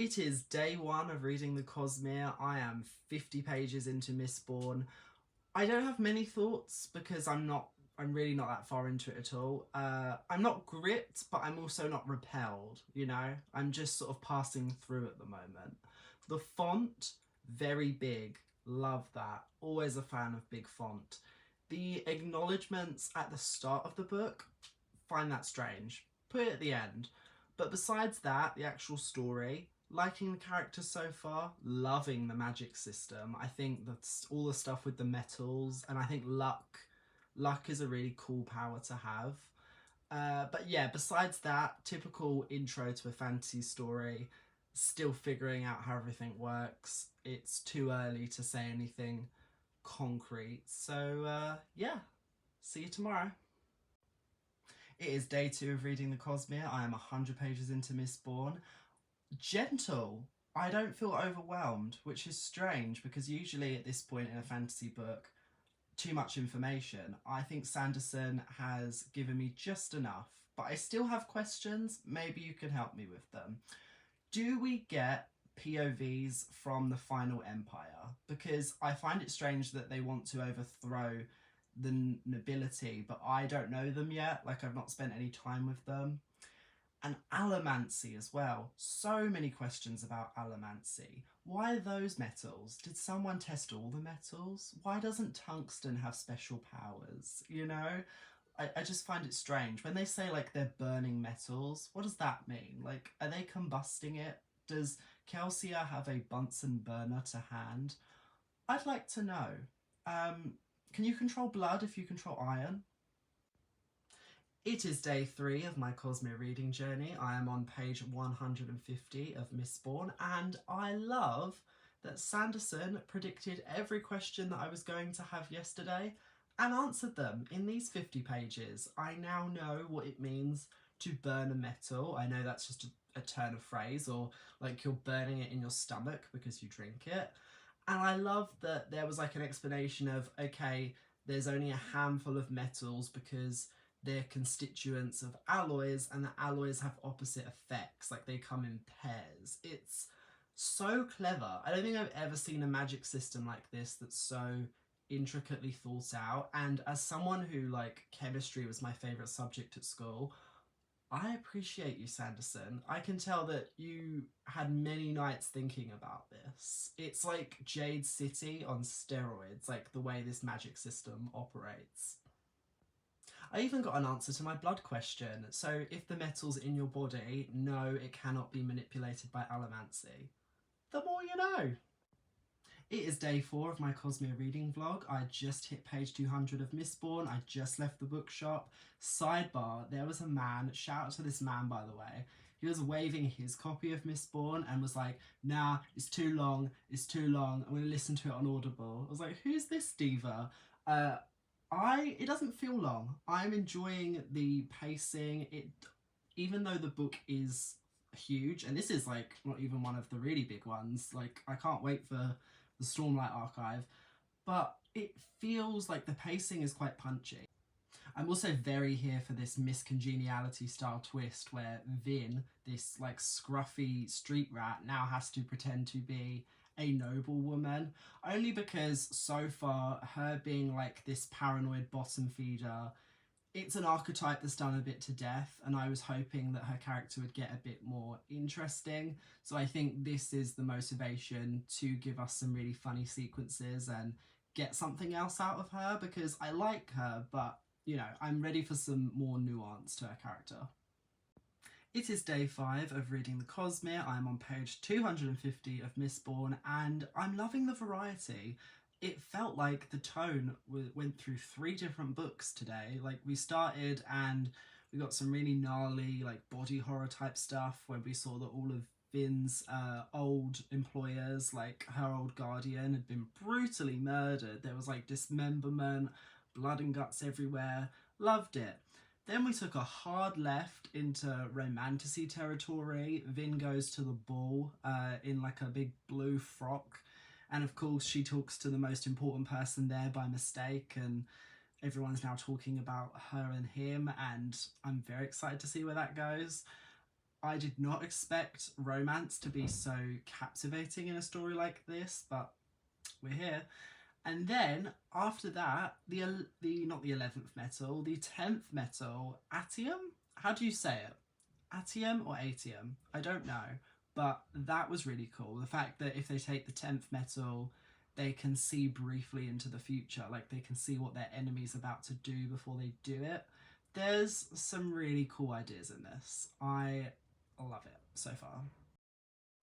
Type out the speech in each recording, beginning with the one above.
It is day one of reading the Cosmere. I am 50 pages into Mistborn. I don't have many thoughts because I'm really not that far into it at all. I'm not gripped, but I'm also not repelled, you know? I'm just sort of passing through at the moment. The font, very big. Love that. Always a fan of big font. The acknowledgements at the start of the book, find that strange. Put it at the end. But besides that, the actual story, liking the characters so far, loving the magic system. I think that's all the stuff with the metals, and I think luck. Luck is a really cool power to have. But yeah, besides that, typical intro to a fantasy story, still figuring out how everything works. It's too early to say anything concrete. So yeah, see you tomorrow. It is day two of reading the Cosmere. I am 100 pages into Mistborn. Gentle. I don't feel overwhelmed, which is strange because usually at this point in a fantasy book, too much information. I think Sanderson has given me just enough, but I still have questions. Maybe you can help me with them. Do we get POVs from the final empire? Because I find it strange that they want to overthrow the nobility, but I don't know them yet. Like, I've not spent any time with them. And allomancy as well. So many questions about allomancy. Why those metals? Did someone test all the metals? Why doesn't tungsten have special powers? You know? I just find it strange. When they say, like, they're burning metals, what does that mean? Like, are they combusting it? Does Kelsier have a Bunsen burner to hand? I'd like to know. Can you control blood if you control iron? It is day three of my Cosmere reading journey. I am on page 150 of Mistborn, and I love that Sanderson predicted every question that I was going to have yesterday and answered them in these 50 pages. I now know what it means to burn a metal. I know that's just a turn of phrase, or like you're burning it in your stomach because you drink it. And I love that there was like an explanation of, okay, there's only a handful of metals because they're constituents of alloys, and the alloys have opposite effects, like they come in pairs. It's so clever. I don't think I've ever seen a magic system like this that's so intricately thought out. And as someone who, like, chemistry was my favourite subject at school, I appreciate you, Sanderson. I can tell that you had many nights thinking about this. It's like Jade City on steroids, like the way this magic system operates. I even got an answer to my blood question. So if the metal's in your body, no, it cannot be manipulated by allomancy. The more you know. It is day four of my Cosmere reading vlog. I just hit page 200 of Mistborn. I just left the bookshop. Sidebar, there was a man, shout out to this man by the way, he was waving his copy of Mistborn and was like, nah, it's too long, I'm going to listen to it on Audible. I was like, who's this diva? It doesn't feel long. I'm enjoying the pacing. Even though the book is huge, and this is like not even one of the really big ones, like I can't wait for the Stormlight Archive, but it feels like the pacing is quite punchy. I'm also very here for this miscongeniality style twist where Vin, this like scruffy street rat, now has to pretend to be a noble woman, only because so far her being like this paranoid bottom feeder, it's an archetype that's done a bit to death, and I was hoping that her character would get a bit more interesting. So I think this is the motivation to give us some really funny sequences and get something else out of her, because I like her, but you know, I'm ready for some more nuance to her character. It is day 5 of reading the Cosmere. I'm on page 250 of Mistborn, and I'm loving the variety. It felt like the tone went through 3 different books today. Like, we started and we got some really gnarly, like, body horror type stuff where we saw that all of Vin's old employers, like her old guardian, had been brutally murdered. There was like dismemberment, blood and guts everywhere. Loved it. Then we took a hard left into romantasy territory. Vin goes to the ball in like a big blue frock. And of course she talks to the most important person there by mistake, and everyone's now talking about her and him, and I'm very excited to see where that goes. I did not expect romance to be so captivating in a story like this, but we're here. And then after that, the not the 11th metal, the 10th metal, Atium. How do you say it? Atium or Atium? I don't know, but that was really cool. The fact that if they take the 10th metal, they can see briefly into the future, like they can see what their enemy's about to do before they do it. There's some really cool ideas in this. I love it so far.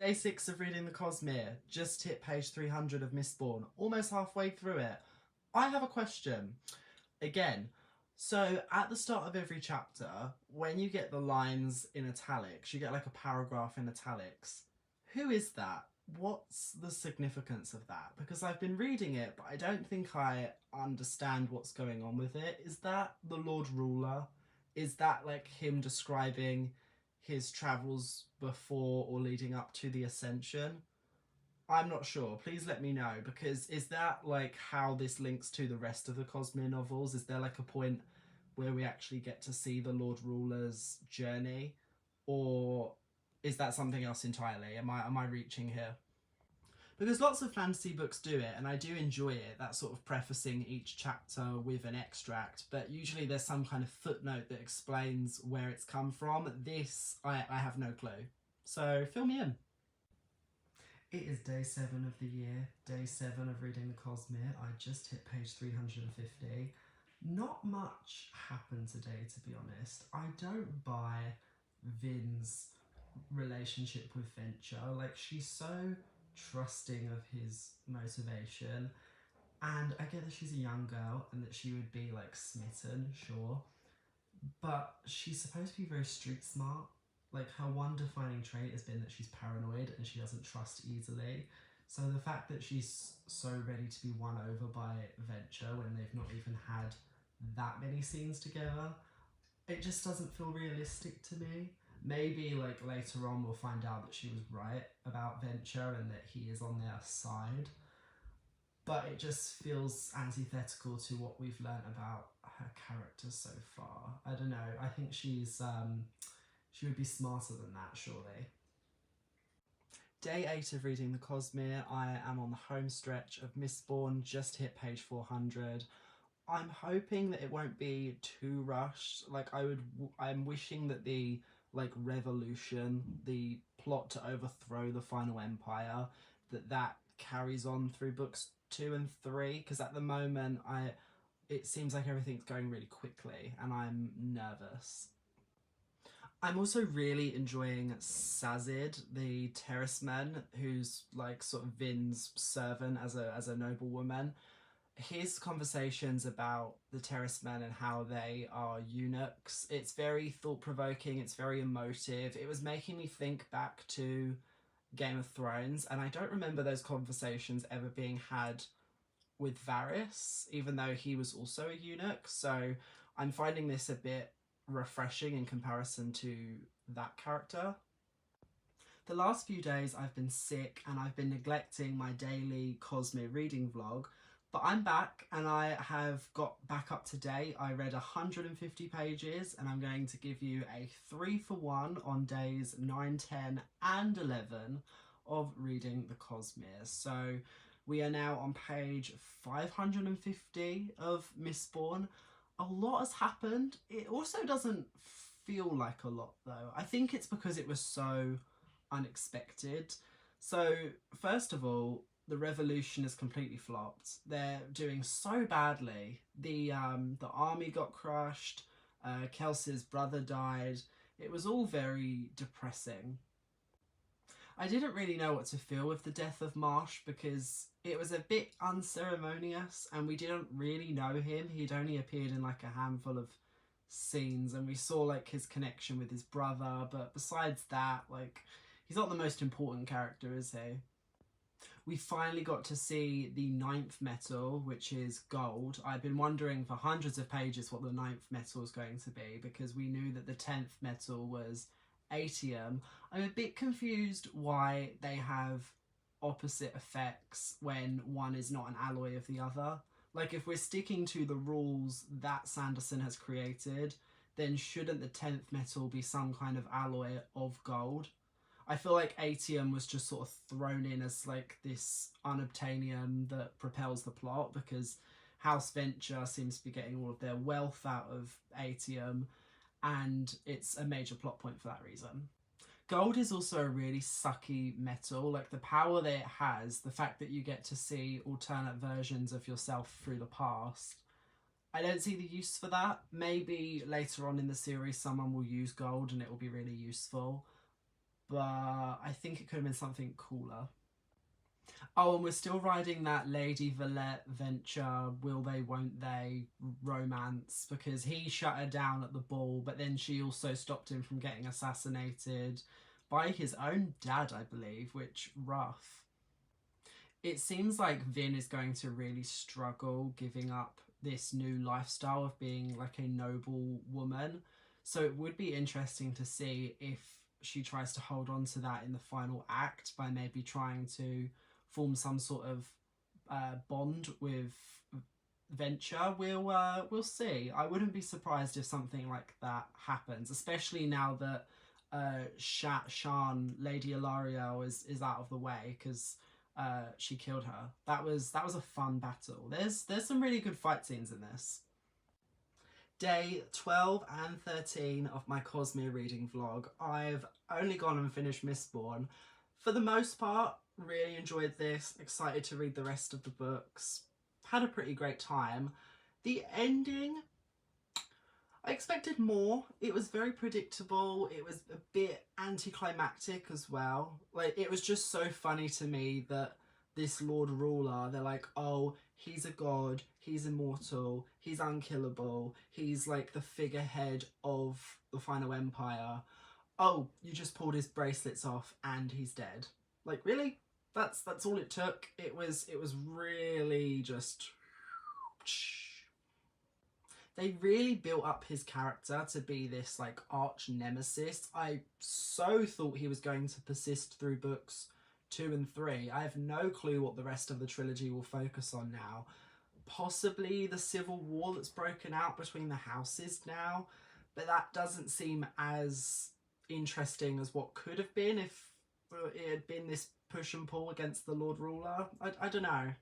Day 6 of reading the Cosmere, just hit page 300 of Mistborn, almost halfway through it. I have a question. Again, so at the start of every chapter, when you get the lines in italics, you get like a paragraph in italics. Who is that? What's the significance of that? Because I've been reading it, but I don't think I understand what's going on with it. Is that the Lord Ruler? Is that like him describing his travels before or leading up to the Ascension? I'm not sure. Please let me know, because is that like how this links to the rest of the Cosmere novels? Is there like a point where we actually get to see the Lord Ruler's journey, or is that something else entirely? Am I reaching here? Because lots of fantasy books do it, and I do enjoy it, that sort of prefacing each chapter with an extract, but usually there's some kind of footnote that explains where it's come from. This, I have no clue. So fill me in. It is day 7 of the year, day 7 of reading the Cosmere. I just hit page 350. Not much happened today, to be honest. I don't buy Vin's relationship with Venture. Like, she's so trusting of his motivation, and I get that she's a young girl and that she would be like smitten, sure, but she's supposed to be very street smart. Like, her one defining trait has been that she's paranoid and she doesn't trust easily. So the fact that she's so ready to be won over by Venture when they've not even had that many scenes together, it just doesn't feel realistic to me. Maybe like later on we'll find out that she was right about Venture and that he is on their side, but it just feels antithetical to what we've learnt about her character so far. I don't know. I think she would be smarter than that, surely. Day 8 of reading the Cosmere. I am on the home stretch of Mistborn, just hit page 400. I'm hoping that it won't be too rushed. Like, I'm wishing that the like revolution, the plot to overthrow the final empire, that carries on through books 2 and 3, because at the moment it seems like everything's going really quickly and I'm nervous. I'm also really enjoying Sazid, the terraceman, who's like sort of Vin's servant as a noblewoman. His conversations about the terracemen and how they are eunuchs, it's very thought-provoking, it's very emotive. It was making me think back to Game of Thrones, and I don't remember those conversations ever being had with Varys, even though he was also a eunuch. So I'm finding this a bit refreshing in comparison to that character. The last few days I've been sick and I've been neglecting my daily Cosmere reading vlog, but I'm back and I have got back up to date. I read 150 pages and I'm going to give you a 3 for 1 on days 9, 10 and 11 of reading the Cosmere. So we are now on page 550 of Mistborn. A lot has happened. It also doesn't feel like a lot though. I think it's because it was so unexpected. So first of all, the revolution has completely flopped. They're doing so badly. The army got crushed. Kelsey's brother died. It was all very depressing. I didn't really know what to feel with the death of Marsh because it was a bit unceremonious and we didn't really know him. He'd only appeared in like a handful of scenes and we saw like his connection with his brother, but besides that, like, he's not the most important character, is he? We finally got to see the 9th metal, which is gold. I've been wondering for hundreds of pages what the 9th metal is going to be because we knew that the 10th metal was atium. I'm a bit confused why they have opposite effects when one is not an alloy of the other. Like, if we're sticking to the rules that Sanderson has created, then shouldn't the 10th metal be some kind of alloy of gold? I feel like atium was just sort of thrown in as like this unobtainium that propels the plot, because House Venture seems to be getting all of their wealth out of atium, and it's a major plot point for that reason. Gold is also a really sucky metal. Like, the power that it has, the fact that you get to see alternate versions of yourself through the past, I don't see the use for that. Maybe later on in the series someone will use gold and it will be really useful, but I think it could have been something cooler. Oh, and we're still riding that Lady Valette Venture, will they, won't they romance, because he shut her down at the ball, but then she also stopped him from getting assassinated by his own dad, I believe, which, rough. It seems like Vin is going to really struggle giving up this new lifestyle of being like a noble woman. So it would be interesting to see if she tries to hold on to that in the final act by maybe trying to form some sort of bond with Venture. We'll see. I wouldn't be surprised if something like that happens, especially now that Shan, Lady Ilariel, is out of the way, because she killed her. That was a fun battle. There's some really good fight scenes in this. Day 12 and 13 of my Cosmere reading vlog. I've only gone and finished Mistborn. For the most part, really enjoyed this. Excited to read the rest of the books. Had a pretty great time. The ending, I expected more. It was very predictable. It was a bit anticlimactic as well. Like, it was just so funny to me that this Lord Ruler, they're like, oh, he's a god, he's immortal, he's unkillable, he's like the figurehead of the final empire. Oh, you just pulled his bracelets off and he's dead. Like, really? That's all it took. It was really just... They really built up his character to be this like arch nemesis. I so thought he was going to persist through books 2 and 3. I have no clue what the rest of the trilogy will focus on now. Possibly the civil war that's broken out between the houses now, but that doesn't seem as interesting as what could have been if it had been this push and pull against the Lord Ruler. I don't know.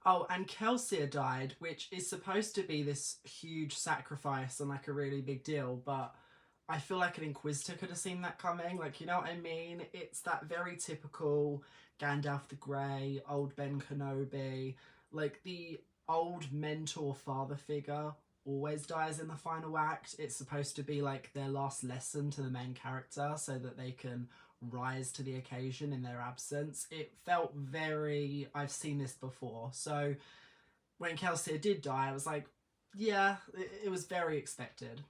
Oh, and Kelsier died, which is supposed to be this huge sacrifice and like a really big deal, but I feel like an Inquisitor could have seen that coming. Like, you know what I mean? It's that very typical Gandalf the Grey, old Ben Kenobi, like the old mentor father figure always dies in the final act. It's supposed to be like their last lesson to the main character so that they can rise to the occasion in their absence. It felt very, I've seen this before. So when Kelsier did die, I was like, yeah, it was very expected.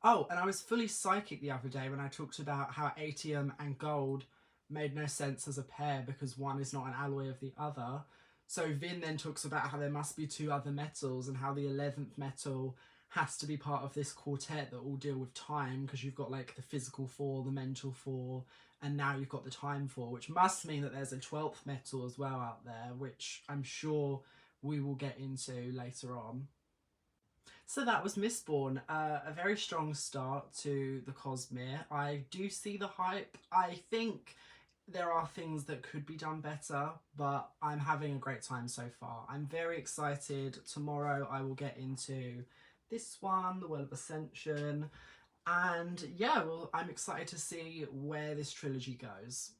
Oh, and I was fully psychic the other day when I talked about how atium and gold made no sense as a pair because one is not an alloy of the other. So Vin then talks about how there must be 2 other metals and how the 11th metal has to be part of this quartet that all deal with time, because you've got like the physical 4, the mental 4, and now you've got the time 4, which must mean that there's a 12th metal as well out there, which I'm sure we will get into later on. So that was Mistborn, a very strong start to the Cosmere. I do see the hype. I think there are things that could be done better, but I'm having a great time so far. I'm very excited. Tomorrow I will get into this one, The Well of Ascension, and yeah, well, I'm excited to see where this trilogy goes.